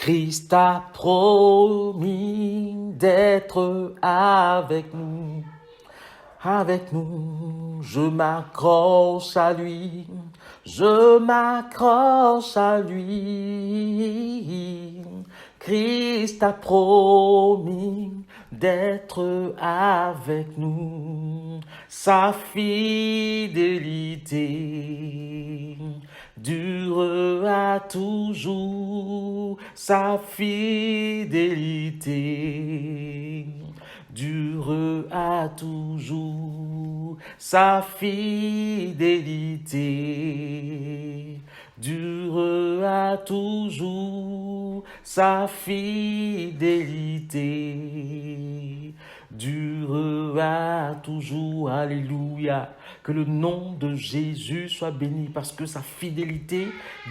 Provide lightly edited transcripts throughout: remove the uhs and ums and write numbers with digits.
Christ a promis d'être avec nous. Avec nous, je m'accroche à lui, je m'accroche à lui. Christ a promis d'être avec nous. Sa fidélité durera toujours. Sa fidélité durera toujours. Sa fidélité durera toujours. Sa fidélité durera toujours. Alléluia. Que le nom de Jésus soit béni parce que sa fidélité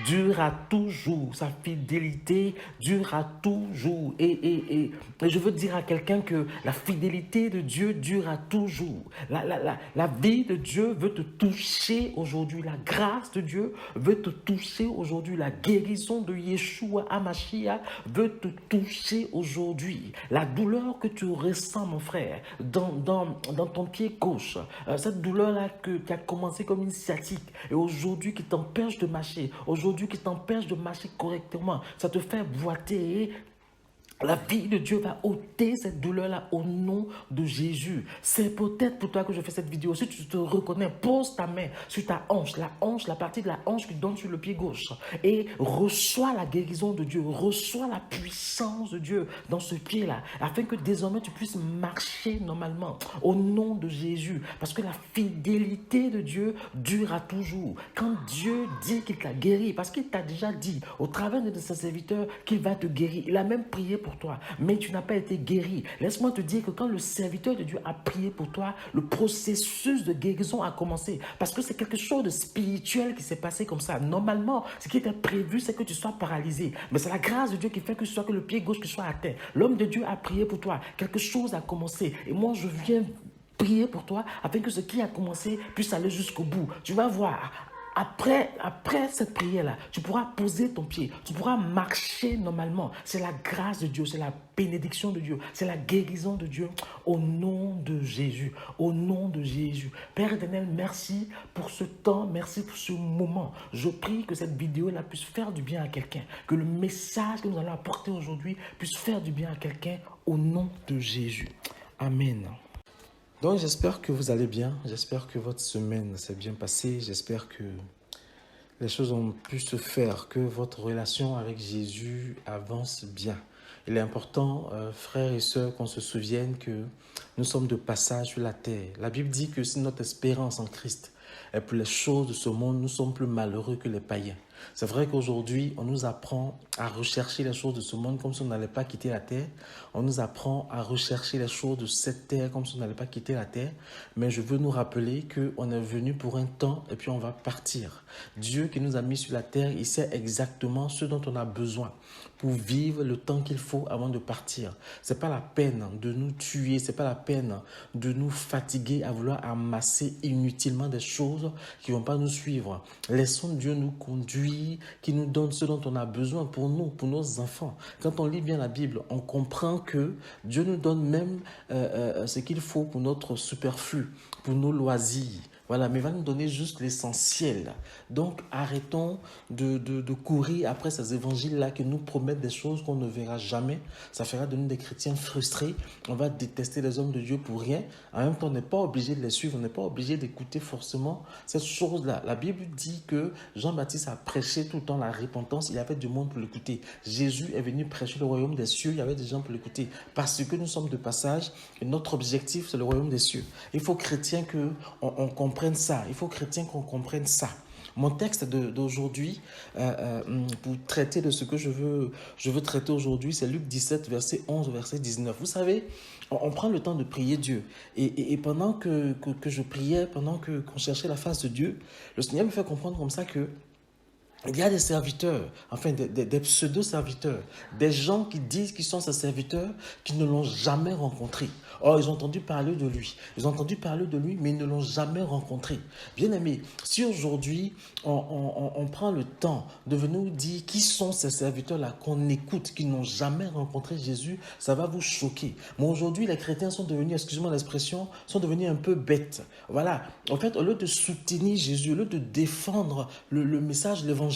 durera toujours. Sa fidélité durera toujours. Et je veux dire à quelqu'un que la fidélité de Dieu durera toujours. La vie de Dieu veut te toucher aujourd'hui. La grâce de Dieu veut te toucher aujourd'hui. La guérison de Yeshua Hamashiach veut te toucher aujourd'hui. La douleur que tu ressens, mon frère, dans ton pied gauche, cette douleur-là qui a commencé comme une sciatique et aujourd'hui qui t'empêche de marcher, aujourd'hui qui t'empêche de marcher correctement, ça te fait boiter. La vie de Dieu va ôter cette douleur-là au nom de Jésus. C'est peut-être pour toi que je fais cette vidéo. Si tu te reconnais, pose ta main sur ta hanche, la partie de la hanche qui donne sur le pied gauche. Et reçois la guérison de Dieu, reçois la puissance de Dieu dans ce pied-là, afin que désormais tu puisses marcher normalement au nom de Jésus. Parce que la fidélité de Dieu durera toujours. Quand Dieu dit qu'il t'a guéri, parce qu'il t'a déjà dit au travers de ses serviteurs qu'il va te guérir, il a même prié pour toi, mais tu n'as pas été guéri. Laisse-moi te dire que quand le serviteur de Dieu a prié pour toi, le processus de guérison a commencé. Parce que c'est quelque chose de spirituel qui s'est passé comme ça. Normalement, ce qui était prévu, c'est que tu sois paralysé. Mais c'est la grâce de Dieu qui fait que le pied gauche qui soit atteint. L'homme de Dieu a prié pour toi. Quelque chose a commencé. Et moi, je viens prier pour toi afin que ce qui a commencé puisse aller jusqu'au bout. Tu vas voir. Après cette prière-là, tu pourras poser ton pied, tu pourras marcher normalement. C'est la grâce de Dieu, c'est la bénédiction de Dieu, c'est la guérison de Dieu au nom de Jésus, au nom de Jésus. Père éternel, merci pour ce temps, merci pour ce moment. Je prie que cette vidéo-là puisse faire du bien à quelqu'un, que le message que nous allons apporter aujourd'hui puisse faire du bien à quelqu'un au nom de Jésus. Amen. Donc j'espère que vous allez bien, j'espère que votre semaine s'est bien passée, j'espère que les choses ont pu se faire, que votre relation avec Jésus avance bien. Il est important, frères et sœurs, qu'on se souvienne que nous sommes de passage sur la terre. La Bible dit que si notre espérance en Christ est pour les choses de ce monde, nous sommes plus malheureux que les païens. C'est vrai qu'aujourd'hui, on nous apprend à rechercher les choses de ce monde comme si on n'allait pas quitter la terre. On nous apprend à rechercher les choses de cette terre comme si on n'allait pas quitter la terre. Mais je veux nous rappeler qu'on est venu pour un temps et puis on va partir. Dieu qui nous a mis sur la terre, il sait exactement ce dont on a besoin pour vivre le temps qu'il faut avant de partir. Ce n'est pas la peine de nous tuer, ce n'est pas la peine de nous fatiguer à vouloir amasser inutilement des choses qui ne vont pas nous suivre. Laissons Dieu nous conduire, qui nous donne ce dont on a besoin pour nous, pour nos enfants. Quand on lit bien la Bible, on comprend que Dieu nous donne même ce qu'il faut pour notre superflu, pour nos loisirs. Voilà, mais il va nous donner juste l'essentiel. Donc, arrêtons de courir après ces évangiles-là qui nous promettent des choses qu'on ne verra jamais. Ça fera de nous des chrétiens frustrés. On va détester les hommes de Dieu pour rien. En même temps, on n'est pas obligé de les suivre. On n'est pas obligé d'écouter forcément cette chose-là. La Bible dit que Jean-Baptiste a prêché tout le temps la repentance. Il y avait du monde pour l'écouter. Jésus est venu prêcher le royaume des cieux. Il y avait des gens pour l'écouter. Parce que nous sommes de passage et notre objectif, c'est le royaume des cieux. Il faut, chrétiens, qu'on comprenne ça. Il faut, chrétiens, qu'on comprenne ça. Mon texte d'aujourd'hui, pour traiter de ce que je veux traiter aujourd'hui, c'est Luc 17, verset 11, verset 19. Vous savez, on prend le temps de prier Dieu. Et pendant que je priais, pendant qu'on cherchait la face de Dieu, le Seigneur me fait comprendre comme ça que Il y a des serviteurs, enfin des pseudo-serviteurs, des gens qui disent qu'ils sont ses serviteurs, qui ne l'ont jamais rencontré. Or, ils ont entendu parler de lui. Ils ont entendu parler de lui, mais ils ne l'ont jamais rencontré. Bien aimé, si aujourd'hui on prend le temps de venir nous dire qui sont ces serviteurs-là qu'on écoute, qui n'ont jamais rencontré Jésus, ça va vous choquer. Mais aujourd'hui, les chrétiens sont devenus, excusez-moi l'expression, sont devenus un peu bêtes. Voilà. En fait, au lieu de soutenir Jésus, au lieu de défendre le message de l'évangile,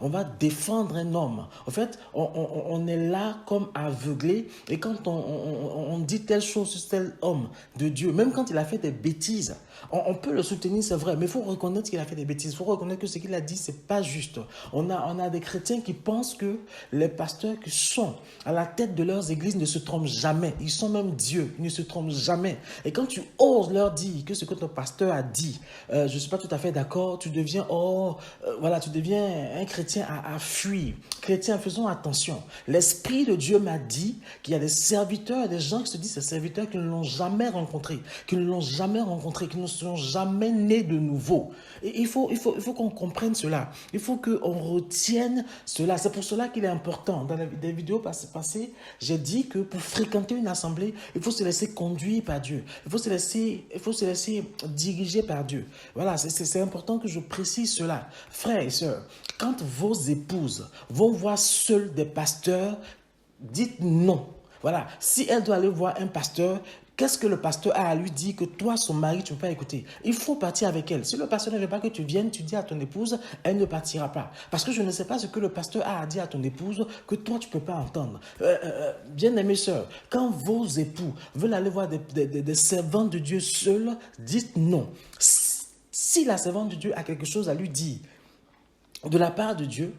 on va défendre un homme. En fait, on est là comme aveuglé, et quand on dit telle chose sur tel homme de Dieu, même quand il a fait des bêtises, on peut le soutenir, c'est vrai, mais il faut reconnaître qu'il a fait des bêtises. Il faut reconnaître que ce qu'il a dit, c'est pas juste. On a des chrétiens qui pensent que les pasteurs qui sont à la tête de leurs églises ne se trompent jamais. Ils sont même Dieu, ils ne se trompent jamais. Et quand tu oses leur dire que ce que ton pasteur a dit, je ne suis pas tout à fait d'accord, tu deviens, voilà, tu deviens un chrétien à fuir. Chrétien, faisons attention. L'Esprit de Dieu m'a dit qu'il y a des serviteurs, des gens qui se disent ces serviteurs qui ne l'ont jamais rencontré, qui ne sont jamais nés de nouveau. Et il faut qu'on comprenne cela. Il faut qu'on retienne cela. C'est pour cela qu'il est important. Dans des vidéos passées, j'ai dit que pour fréquenter une assemblée, il faut se laisser conduire par Dieu. Il faut se laisser diriger par Dieu. Voilà, c'est important que je précise cela. Frères et sœurs, quand vos épouses vont voir seuls des pasteurs, dites non. Voilà, si elle doit aller voir un pasteur, qu'est-ce que le pasteur a à lui dire que toi, son mari, tu ne peux pas écouter? Il faut partir avec elle. Si le pasteur ne veut pas que tu viennes, tu dis à ton épouse, elle ne partira pas. Parce que je ne sais pas ce que le pasteur a à dire à ton épouse que toi, tu ne peux pas entendre. Bien-aimées sœurs, quand vos époux veulent aller voir des servantes de Dieu seuls, dites non. Si la servante de Dieu a quelque chose à lui dire de la part de Dieu,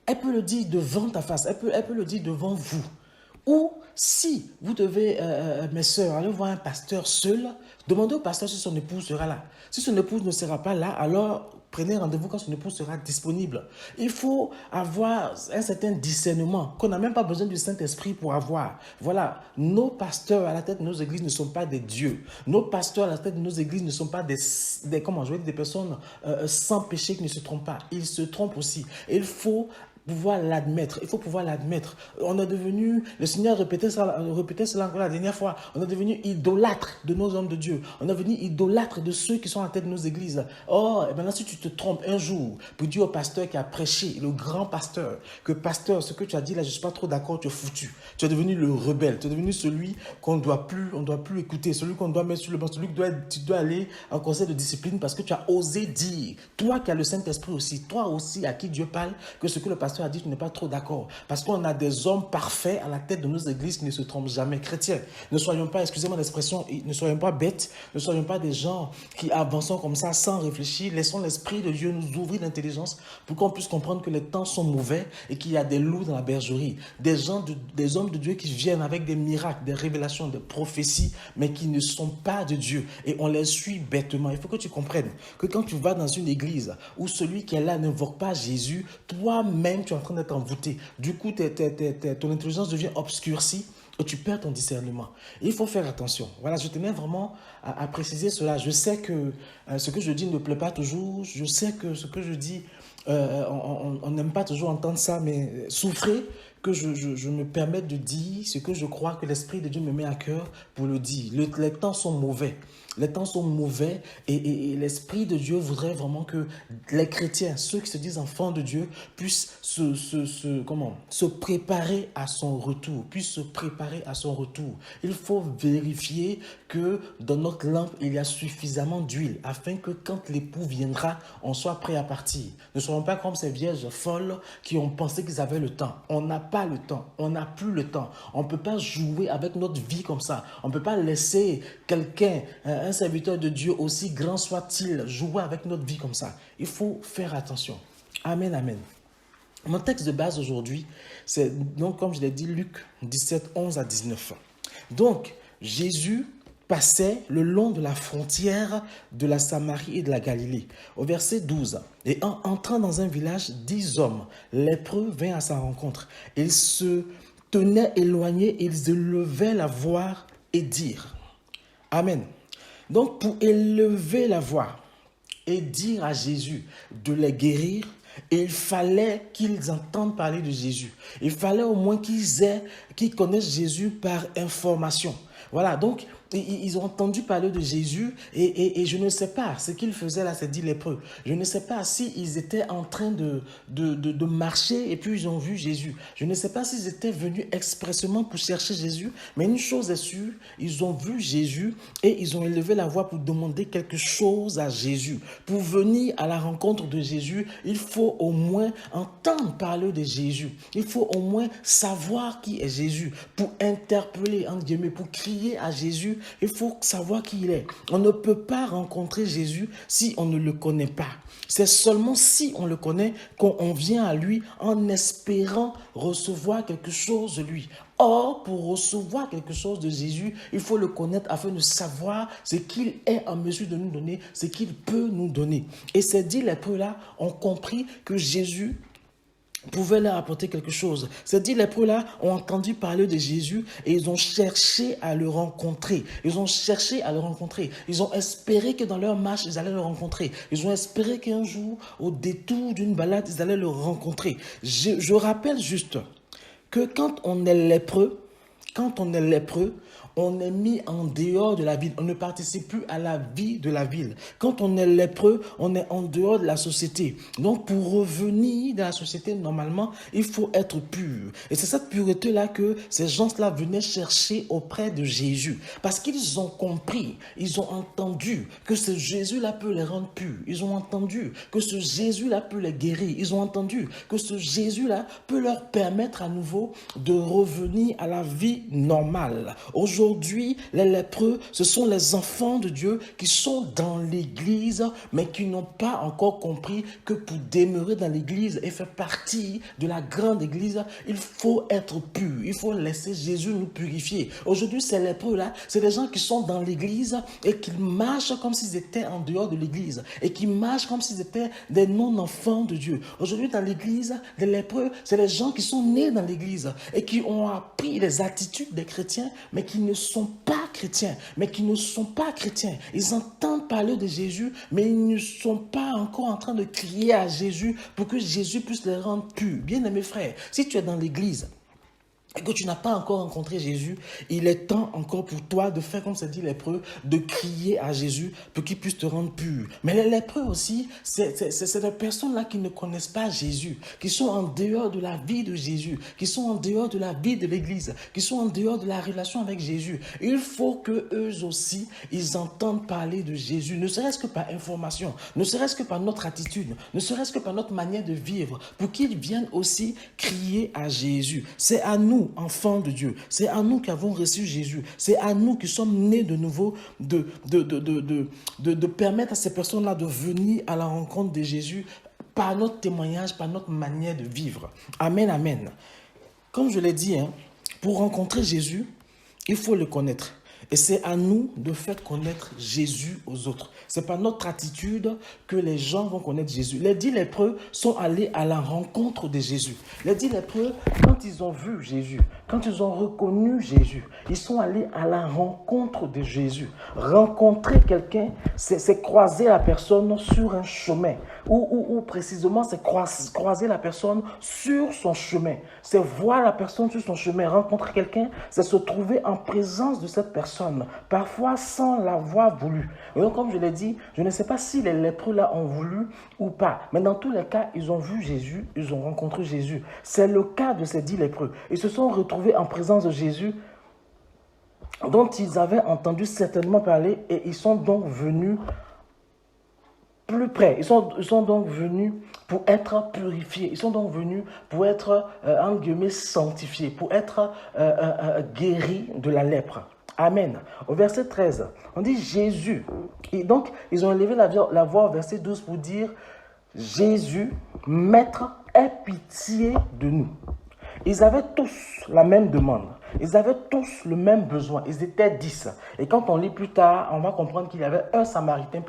elle peut le dire devant ta face, elle peut le dire devant vous. Ou si vous devez, mes sœurs, aller voir un pasteur seul, demandez au pasteur si son épouse sera là. Si son épouse ne sera pas là, alors prenez rendez-vous quand son épouse sera disponible. Il faut avoir un certain discernement qu'on n'a même pas besoin du Saint-Esprit pour avoir. Voilà, nos pasteurs à la tête de nos églises ne sont pas des dieux. Nos pasteurs à la tête de nos églises ne sont pas des personnes sans péché qui ne se trompent pas. Ils se trompent aussi. Et il faut pouvoir l'admettre. Il faut pouvoir l'admettre. On est devenu, le Seigneur répétait cela encore la dernière fois, on est devenu idolâtre de nos hommes de Dieu. On est devenu idolâtre de ceux qui sont à la tête de nos églises. Or, maintenant, si tu te trompes un jour pour dire au pasteur qui a prêché, le grand pasteur, que pasteur, ce que tu as dit là, je ne suis pas trop d'accord, tu es foutu. Tu es devenu le rebelle. Tu es devenu celui qu'on ne doit plus écouter, celui qu'on doit mettre sur le banc, celui que tu dois aller en conseil de discipline parce que tu as osé dire, toi qui as le Saint-Esprit aussi, toi aussi à qui Dieu parle, que ce que le pasteur a dit, tu n'es pas trop d'accord. Parce qu'on a des hommes parfaits à la tête de nos églises qui ne se trompent jamais. Chrétiens, ne soyons pas, excusez-moi l'expression, ne soyons pas bêtes, ne soyons pas des gens qui avancent comme ça sans réfléchir. Laissons l'Esprit de Dieu nous ouvrir l'intelligence pour qu'on puisse comprendre que les temps sont mauvais et qu'il y a des loups dans la bergerie. Des hommes de Dieu qui viennent avec des miracles, des révélations, des prophéties, mais qui ne sont pas de Dieu. Et on les suit bêtement. Il faut que tu comprennes que quand tu vas dans une église où celui qui est là n'invoque pas Jésus, toi-même, tu es en train d'être envoûté. Du coup, ton intelligence devient obscurcie et tu perds ton discernement. Et il faut faire attention. Voilà, je tenais vraiment à préciser cela. Je sais que ce que je dis ne plaît pas toujours. Je sais que ce que je dis, on n'aime pas toujours entendre ça, mais souffrez que je me permette de dire ce que je crois que l'Esprit de Dieu me met à cœur pour le dire. Les temps sont mauvais. Les temps sont mauvais et l'Esprit de Dieu voudrait vraiment que les chrétiens, ceux qui se disent enfants de Dieu, puissent se préparer à son retour, Il faut vérifier que dans notre lampe, il y a suffisamment d'huile afin que quand l'époux viendra, on soit prêt à partir. Ne soyons pas comme ces vierges folles qui ont pensé qu'ils avaient le temps. On n'a pas le temps, on n'a plus le temps. On ne peut pas jouer avec notre vie comme ça. On ne peut pas laisser quelqu'un, un serviteur de Dieu, aussi grand soit-il, jouer avec notre vie comme ça. Il faut faire attention. Amen, amen. Mon texte de base aujourd'hui, c'est donc, comme je l'ai dit, Luc 17, 11 à 19. Donc, Jésus passait le long de la frontière de la Samarie et de la Galilée. Au verset 12, « Et en entrant dans un village, 10 hommes lépreux vinrent à sa rencontre. Ils se tenaient éloignés, ils élevaient la voix et dirent. » Amen. Donc, pour élever la voix et dire à Jésus de les guérir, Et il fallait qu'ils entendent parler de Jésus. Il fallait au moins qu'ils connaissent Jésus par information. Voilà, donc ils ont entendu parler de Jésus et je ne sais pas, ce qu'ils faisaient là, c'est dit lépreux. Je ne sais pas s'ils étaient en train de marcher et puis ils ont vu Jésus. Je ne sais pas s'ils étaient venus expressément pour chercher Jésus, mais une chose est sûre, ils ont vu Jésus et ils ont élevé la voix pour demander quelque chose à Jésus. Pour venir à la rencontre de Jésus, il faut au moins entendre parler de Jésus. Il faut au moins savoir qui est Jésus pour interpeller, entre guillemets, pour crier à Jésus. Il faut savoir qui il est. On ne peut pas rencontrer Jésus si on ne le connaît pas. C'est seulement si on le connaît qu'on vient à lui en espérant recevoir quelque chose de lui. Or, pour recevoir quelque chose de Jésus, il faut le connaître afin de savoir ce qu'il est en mesure de nous donner, ce qu'il peut nous donner. Et ces 10 lépreux-là ont compris que Jésus pouvait leur apporter quelque chose. Ces 10 lépreux-là ont entendu parler de Jésus et ils ont cherché à le rencontrer. Ils ont cherché à le rencontrer. Ils ont espéré que dans leur marche, ils allaient le rencontrer. Ils ont espéré qu'un jour, au détour d'une balade, ils allaient le rencontrer. Je rappelle juste que quand on est lépreux, on est mis en dehors de la ville. On ne participe plus à la vie de la ville. Quand on est lépreux, on est en dehors de la société. Donc, pour revenir dans la société, normalement, il faut être pur. Et c'est cette pureté-là que ces gens-là venaient chercher auprès de Jésus. Parce qu'ils ont compris, ils ont entendu que ce Jésus-là peut les rendre purs. Ils ont entendu que ce Jésus-là peut les guérir. Ils ont entendu que ce Jésus-là peut leur permettre à nouveau de revenir à la vie normale. Aujourd'hui, les lépreux, ce sont les enfants de Dieu qui sont dans l'église, mais qui n'ont pas encore compris que pour demeurer dans l'église et faire partie de la grande église, il faut être pur. Il faut laisser Jésus nous purifier. Aujourd'hui, ces lépreux-là, c'est des gens qui sont dans l'église et qui marchent comme s'ils étaient en dehors de l'église et qui marchent comme s'ils étaient des non-enfants de Dieu. Aujourd'hui, dans l'église, les lépreux, c'est les gens qui sont nés dans l'église et qui ont appris les attitudes des chrétiens, mais qui ne sont pas chrétiens, Ils entendent parler de Jésus, mais ils ne sont pas encore en train de crier à Jésus pour que Jésus puisse les rendre purs. Bien-aimés frères, si tu es dans l'église et que tu n'as pas encore rencontré Jésus, il est temps encore pour toi de faire comme ça dit lépreux, de crier à Jésus pour qu'il puisse te rendre pur. Mais les lépreux aussi, c'est des personnes-là qui ne connaissent pas Jésus, qui sont en dehors de la vie de Jésus, qui sont en dehors de la vie de l'Église, qui sont en dehors de la relation avec Jésus. Il faut que eux aussi, ils entendent parler de Jésus, ne serait-ce que par information, ne serait-ce que par notre attitude, ne serait-ce que par notre manière de vivre, pour qu'ils viennent aussi crier à Jésus. C'est à nous, enfants de Dieu. C'est à nous qui avons reçu Jésus. C'est à nous qui sommes nés de nouveau de permettre à ces personnes-là de venir à la rencontre de Jésus par notre témoignage, par notre manière de vivre. Amen, amen. Comme je l'ai dit, pour rencontrer Jésus, il faut le connaître. Et c'est à nous de faire connaître Jésus aux autres. Ce n'est pas notre attitude que les gens vont connaître Jésus. Les 10 lépreux sont allés à la rencontre de Jésus. Les 10 lépreux, quand ils ont vu Jésus, quand ils ont reconnu Jésus, ils sont allés à la rencontre de Jésus. Rencontrer quelqu'un, c'est croiser la personne sur un chemin. Ou précisément, c'est croiser la personne sur son chemin. C'est voir la personne sur son chemin. Rencontrer quelqu'un, c'est se trouver en présence de cette personne. Parfois sans l'avoir voulu. Et donc, comme je l'ai dit, je ne sais pas si les lépreux là ont voulu ou pas. Mais dans tous les cas, ils ont vu Jésus, ils ont rencontré Jésus. C'est le cas de ces 10 lépreux. Ils se sont retrouvés en présence de Jésus, dont ils avaient entendu certainement parler, et ils sont donc venus plus près. Ils sont donc venus pour être purifiés. Ils sont donc venus pour être, en guillemets, sanctifiés, pour être guéris de la lèpre. Amen. Au verset 13, on dit Jésus. Et donc, ils ont élevé la voix au verset 12 pour dire Jésus, Maître, aie pitié de nous. Ils avaient tous la même demande. Ils avaient tous le même besoin. Ils étaient 10. Et quand on lit plus tard, on va comprendre qu'il y avait un Samaritain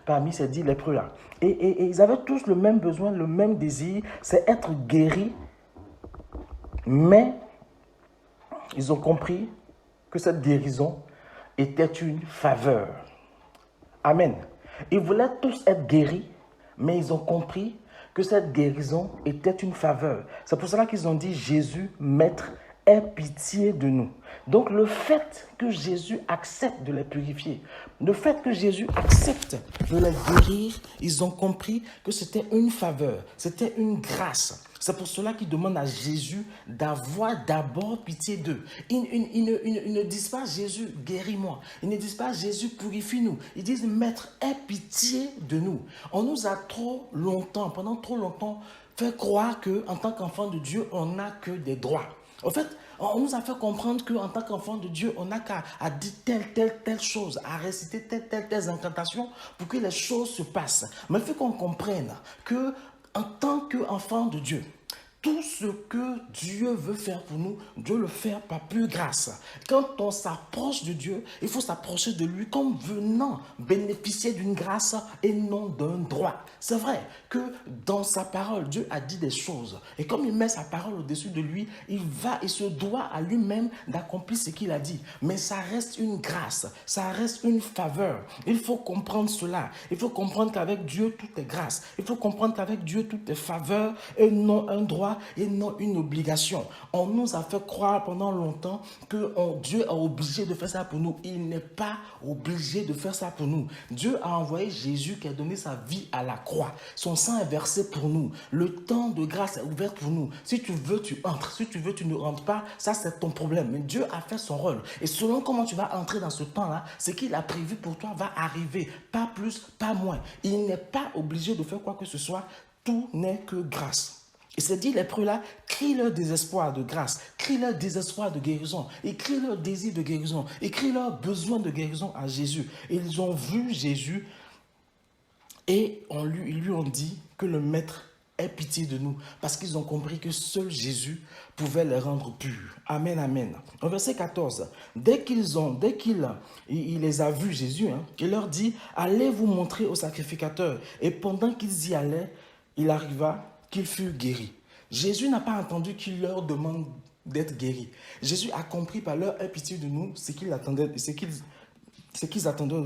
parmi ces 10 lépreux-là. Et ils avaient tous le même besoin, le même désir, c'est être guéris. Mais ils ont compris que cette guérison était une faveur. Amen. Ils voulaient tous être guéris, mais ils ont compris que cette guérison était une faveur. C'est pour cela qu'ils ont dit Jésus, Maître, aie pitié de nous. Donc le fait que Jésus accepte de les purifier, le fait que Jésus accepte de les guérir, ils ont compris que c'était une faveur, c'était une grâce. C'est pour cela qu'ils demandent à Jésus d'avoir d'abord pitié d'eux. Ils ne disent pas Jésus, guéris-moi. Ils ne disent pas Jésus, purifie-nous. Ils disent Maître, aie pitié de nous. On nous a pendant trop longtemps, fait croire qu'en tant qu'enfant de Dieu, on n'a que des droits. En fait, on nous a fait comprendre qu'en tant qu'enfant de Dieu, on n'a qu'à dire telle chose, à réciter telle incantation pour que les choses se passent. Mais il faut qu'on comprenne qu'en tant qu'enfant de Dieu, tout ce que Dieu veut faire pour nous, Dieu le fait par pure grâce. Quand on s'approche de Dieu, il faut s'approcher de lui comme venant bénéficier d'une grâce et non d'un droit. C'est vrai que dans sa parole, Dieu a dit des choses. Et comme il met sa parole au-dessus de lui, il se doit à lui-même d'accomplir ce qu'il a dit. Mais ça reste une grâce, ça reste une faveur. Il faut comprendre cela. Il faut comprendre qu'avec Dieu, tout est grâce. Il faut comprendre qu'avec Dieu, tout est faveur et non un droit et non une obligation. On nous a fait croire pendant longtemps que Dieu est obligé de faire ça pour nous. Il n'est pas obligé de faire ça pour nous. Dieu a envoyé Jésus qui a donné sa vie à la croix. Son sang est versé pour nous. Le temps de grâce est ouvert pour nous. Si tu veux, tu entres. Si tu veux, tu ne rentres pas. Ça, c'est ton problème. Mais Dieu a fait son rôle. Et selon comment tu vas entrer dans ce temps-là, ce qu'il a prévu pour toi va arriver. Pas plus, pas moins. Il n'est pas obligé de faire quoi que ce soit. Tout n'est que grâce. Et c'est dit, les preux là, crient leur désespoir de grâce, crient leur désespoir de guérison, ils crient leur désir de guérison, ils crient leur besoin de guérison à Jésus. Et ils ont vu Jésus et ils lui ont dit que le Maître ait pitié de nous, parce qu'ils ont compris que seul Jésus pouvait les rendre purs. Amen, amen. Au verset 14, dès qu'il les a vus, Jésus, il leur dit, allez vous montrer au sacrificateur. Et pendant qu'ils y allaient, il arriva qu'ils furent guéris. Jésus n'a pas entendu qu'il leur demande d'être guéris. Jésus a compris par leur pitié de nous ce qu'ils attendaient de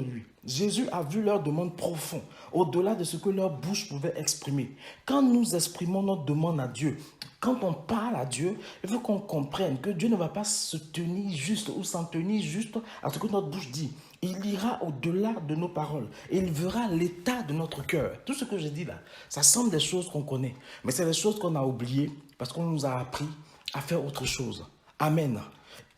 lui. Jésus a vu leur demande profonde, au-delà de ce que leur bouche pouvait exprimer. Quand nous exprimons notre demande à Dieu, quand on parle à Dieu, il faut qu'on comprenne que Dieu ne va pas se tenir juste ou s'en tenir juste à ce que notre bouche dit. Il ira au-delà de nos paroles et il verra l'état de notre cœur. Tout ce que je dis là, ça semble des choses qu'on connaît, mais c'est des choses qu'on a oubliées parce qu'on nous a appris à faire autre chose. Amen.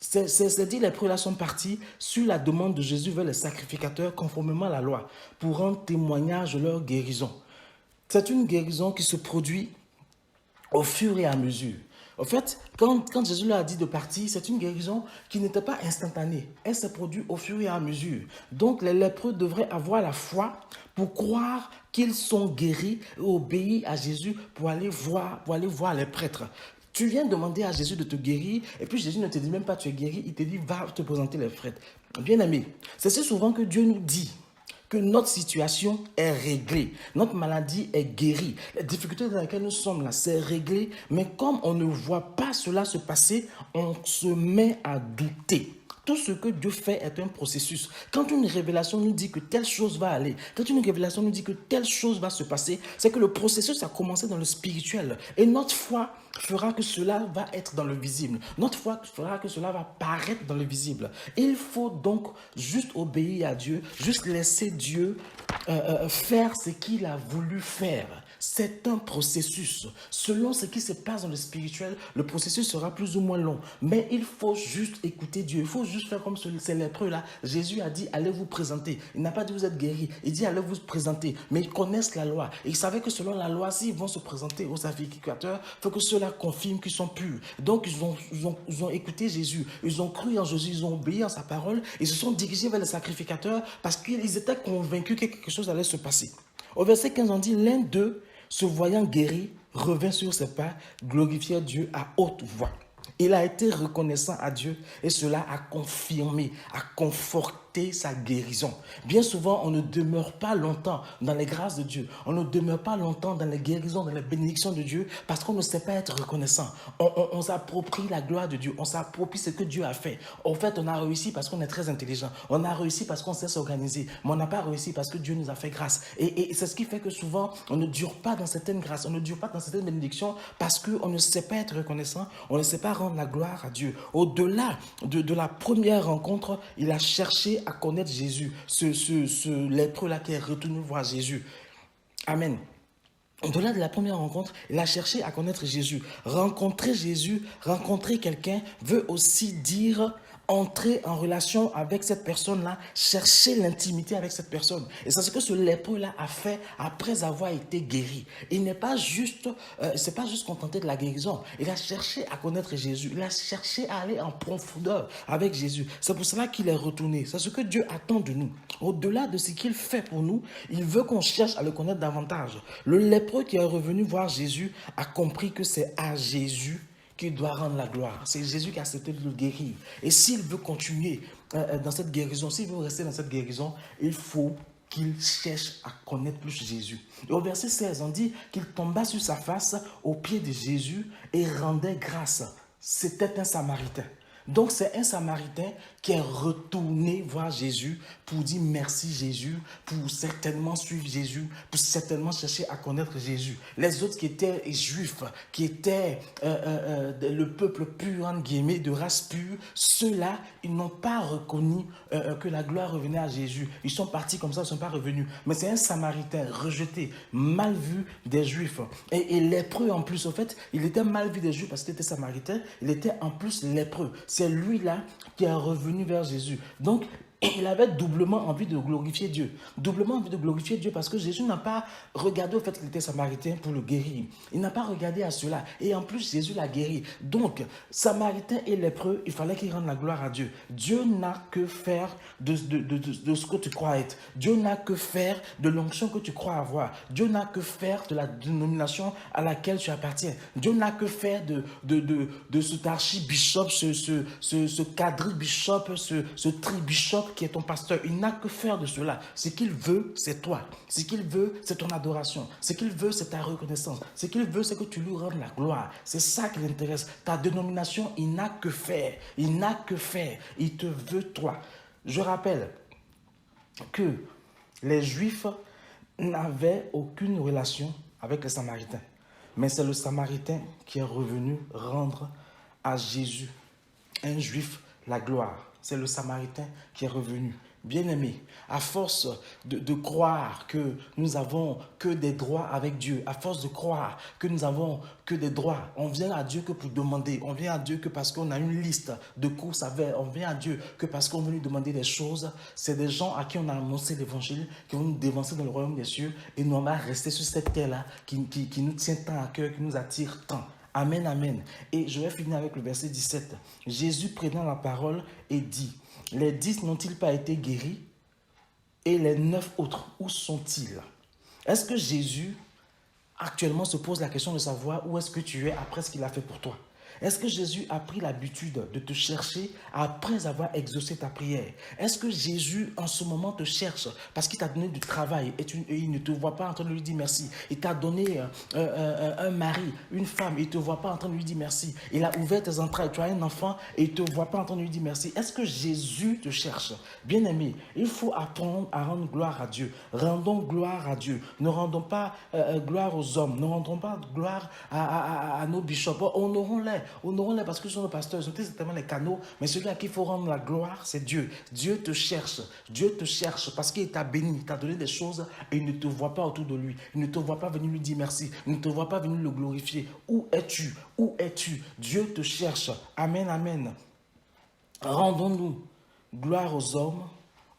C'est dit, les preux là sont partis sur la demande de Jésus vers les sacrificateurs conformément à la loi pour rendre témoignage de leur guérison. C'est une guérison qui se produit au fur et à mesure. En fait, quand Jésus leur a dit de partir, c'est une guérison qui n'était pas instantanée. Elle s'est produite au fur et à mesure. Donc, les lépreux devraient avoir la foi pour croire qu'ils sont guéris et obéir à Jésus pour aller voir les prêtres. Tu viens demander à Jésus de te guérir et puis Jésus ne te dit même pas tu es guéri, il te dit va te présenter les prêtres. Bien aimé, c'est si souvent que Dieu nous dit que notre situation est réglée, notre maladie est guérie, les difficultés dans lesquelles nous sommes là, c'est réglé, mais comme on ne voit pas cela se passer, on se met à douter. Tout ce que Dieu fait est un processus. Quand une révélation nous dit que telle chose va aller, quand une révélation nous dit que telle chose va se passer, c'est que le processus a commencé dans le spirituel. Et notre foi fera que cela va être dans le visible. Notre foi fera que cela va paraître dans le visible. Il faut donc juste obéir à Dieu, juste laisser Dieu faire ce qu'il a voulu faire. C'est un processus. Selon ce qui se passe dans le spirituel, le processus sera plus ou moins long. Mais il faut juste écouter Dieu. Il faut juste faire comme ces lépreux-là. Jésus a dit, allez vous présenter. Il n'a pas dit, vous êtes guéris. Il dit, allez vous présenter. Mais ils connaissent la loi. Et ils savaient que selon la loi, s'ils vont se présenter aux sacrificateurs, il faut que ceux-là confirment qu'ils sont purs. Donc, ils ont écouté Jésus. Ils ont cru en Jésus. Ils ont obéi à sa parole. Ils se sont dirigés vers les sacrificateurs parce qu'ils étaient convaincus que quelque chose allait se passer. Au verset 15, on dit, l'un d'eux, se voyant guéri, revint sur ses pas, glorifiait Dieu à haute voix. Il a été reconnaissant à Dieu et cela a confirmé, a conforté été sa guérison. Bien souvent, on ne demeure pas longtemps dans les grâces de Dieu. On ne demeure pas longtemps dans les guérisons, dans les bénédictions de Dieu parce qu'on ne sait pas être reconnaissant. On s'approprie la gloire de Dieu. On s'approprie ce que Dieu a fait. En fait, on a réussi parce qu'on est très intelligent. On a réussi parce qu'on sait s'organiser. Mais on n'a pas réussi parce que Dieu nous a fait grâce. Et c'est ce qui fait que souvent, on ne dure pas dans certaines grâces. On ne dure pas dans certaines bénédictions parce qu'on ne sait pas être reconnaissant. On ne sait pas rendre la gloire à Dieu. Au-delà de la première rencontre, il a cherché à connaître Jésus. Ce lépreux-là qui est retourné voir Jésus. Amen. Au-delà de la première rencontre, il a cherché à connaître Jésus. Rencontrer Jésus, rencontrer quelqu'un veut aussi dire entrer en relation avec cette personne-là, chercher l'intimité avec cette personne. Et c'est ce que ce lépreux-là a fait après avoir été guéri. Il n'est pas juste, c'est pas juste contenté de la guérison. Il a cherché à connaître Jésus. Il a cherché à aller en profondeur avec Jésus. C'est pour cela qu'il est retourné. C'est ce que Dieu attend de nous. Au-delà de ce qu'il fait pour nous, il veut qu'on cherche à le connaître davantage. Le lépreux qui est revenu voir Jésus a compris que c'est à Jésus qui doit rendre la gloire. C'est Jésus qui a accepté de le guérir. Et s'il veut continuer dans cette guérison, s'il veut rester dans cette guérison, il faut qu'il cherche à connaître plus Jésus. Et au verset 16, on dit qu'il tomba sur sa face aux pieds de Jésus et rendait grâce. C'était un Samaritain. Donc c'est un Samaritain qui est retourné voir Jésus pour dire merci Jésus, pour certainement suivre Jésus, pour certainement chercher à connaître Jésus. Les autres qui étaient juifs, qui étaient le peuple pur, entre guillemets, de race pure, ceux-là, ils n'ont pas reconnu que la gloire revenait à Jésus. Ils sont partis comme ça, ils ne sont pas revenus. Mais c'est un Samaritain rejeté, mal vu des Juifs. Et lépreux en plus, au fait, il était mal vu des Juifs parce qu'il était Samaritain, il était en plus lépreux. C'est lui-là qui est revenu vers Jésus. Donc, il avait doublement envie de glorifier Dieu. Doublement envie de glorifier Dieu parce que Jésus n'a pas regardé au fait qu'il était samaritain pour le guérir. Il n'a pas regardé à cela. Et en plus, Jésus l'a guéri. Donc, samaritain et lépreux, il fallait qu'il rende la gloire à Dieu. Dieu n'a que faire de ce que tu crois être. Dieu n'a que faire de l'onction que tu crois avoir. Dieu n'a que faire de la dénomination à laquelle tu appartiens. Dieu n'a que faire de cet archibishop, ce quadribishop, ce tribishop qui est ton pasteur. Il n'a que faire de cela. Ce qu'il veut, c'est toi. Ce qu'il veut, c'est ton adoration. Ce qu'il veut, c'est ta reconnaissance. Ce qu'il veut, c'est que tu lui rendes la gloire. C'est ça qui l'intéresse. Ta dénomination, il n'a que faire. Il n'a que faire. Il te veut toi. Je rappelle que les Juifs n'avaient aucune relation avec les Samaritains. Mais c'est le Samaritain qui est revenu rendre à Jésus, un Juif, la gloire. C'est le Samaritain qui est revenu. Bien-aimé, à force de croire que nous avons que des droits avec Dieu, à force de croire que nous avons que des droits, on vient à Dieu que pour demander, on vient à Dieu que parce qu'on a une liste de courses à faire, on vient à Dieu que parce qu'on veut lui demander des choses. C'est des gens à qui on a annoncé l'évangile, qui vont nous dévancer dans le royaume des cieux et nous on va rester sur cette terre-là qui nous tient tant à cœur, qui nous attire tant. Amen, amen. Et je vais finir avec le verset 17. Jésus prenant la parole et dit, les 10 n'ont-ils pas été guéris? Et les 9 autres, où sont-ils? Est-ce que Jésus actuellement se pose la question de savoir où est-ce que tu es après ce qu'il a fait pour toi? Est-ce que Jésus a pris l'habitude de te chercher après avoir exaucé ta prière? Est-ce que Jésus en ce moment te cherche parce qu'il t'a donné du travail et il ne te voit pas en train de lui dire merci? Il t'a donné un mari, une femme, il ne te voit pas en train de lui dire merci. Il a ouvert tes entrailles, tu as un enfant et il ne te voit pas en train de lui dire merci. Est-ce que Jésus te cherche? Bien-aimé, il faut apprendre à rendre gloire à Dieu. Rendons gloire à Dieu. Ne rendons pas gloire aux hommes. Ne rendons pas gloire à nos bishops. Honorons-les parce que ce sont nos pasteurs, ils ont certainement les canaux, mais celui à qui il faut rendre la gloire, c'est Dieu. Dieu te cherche parce qu'il t'a béni, il t'a donné des choses et il ne te voit pas autour de lui. Il ne te voit pas venir lui dire merci, il ne te voit pas venir le glorifier. Où es-tu? Où es-tu? Dieu te cherche. Amen, amen. Rendons-nous gloire aux hommes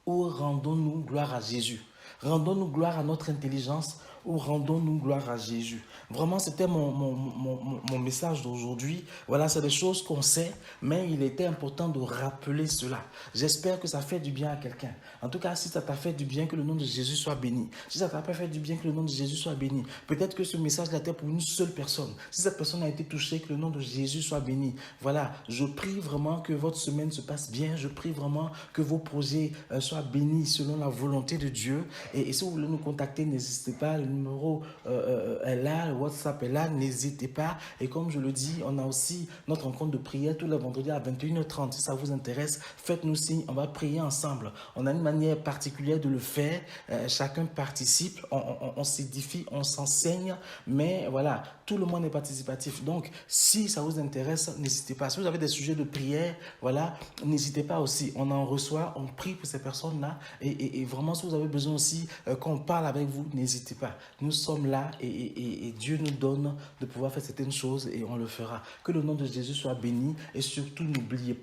ou rendons-nous gloire à Jésus? Rendons-nous gloire à notre intelligence ou rendons-nous gloire à Jésus. Vraiment, c'était mon message d'aujourd'hui. Voilà, c'est des choses qu'on sait, mais il était important de rappeler cela. J'espère que ça fait du bien à quelqu'un. En tout cas, si ça t'a fait du bien, que le nom de Jésus soit béni. Si ça t'a pas fait du bien, que le nom de Jésus soit béni. Peut-être que ce message-là était pour une seule personne. Si cette personne a été touchée, que le nom de Jésus soit béni. Voilà, je prie vraiment que votre semaine se passe bien. Je prie vraiment que vos projets soient bénis selon la volonté de Dieu. Et si vous voulez nous contacter, n'hésitez pas. Le numéro est là, le WhatsApp est là. N'hésitez pas. Et comme je le dis, on a aussi notre rencontre de prière tous les vendredis à 21h30. Si ça vous intéresse, faites-nous signe. On va prier ensemble. On a une manière particulière de le faire. Chacun participe. On s'édifie, on s'enseigne. Mais voilà, tout le monde est participatif. Donc, si ça vous intéresse, n'hésitez pas. Si vous avez des sujets de prière, voilà, n'hésitez pas aussi. On en reçoit, on prie pour ces personnes-là. Et vraiment, si vous avez besoin aussi qu'on parle avec vous, n'hésitez pas. Nous sommes là et Dieu nous donne de pouvoir faire certaines choses et on le fera. Que le nom de Jésus soit béni et surtout n'oubliez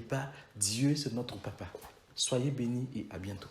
pas, Dieu c'est notre papa. Soyez bénis et à bientôt.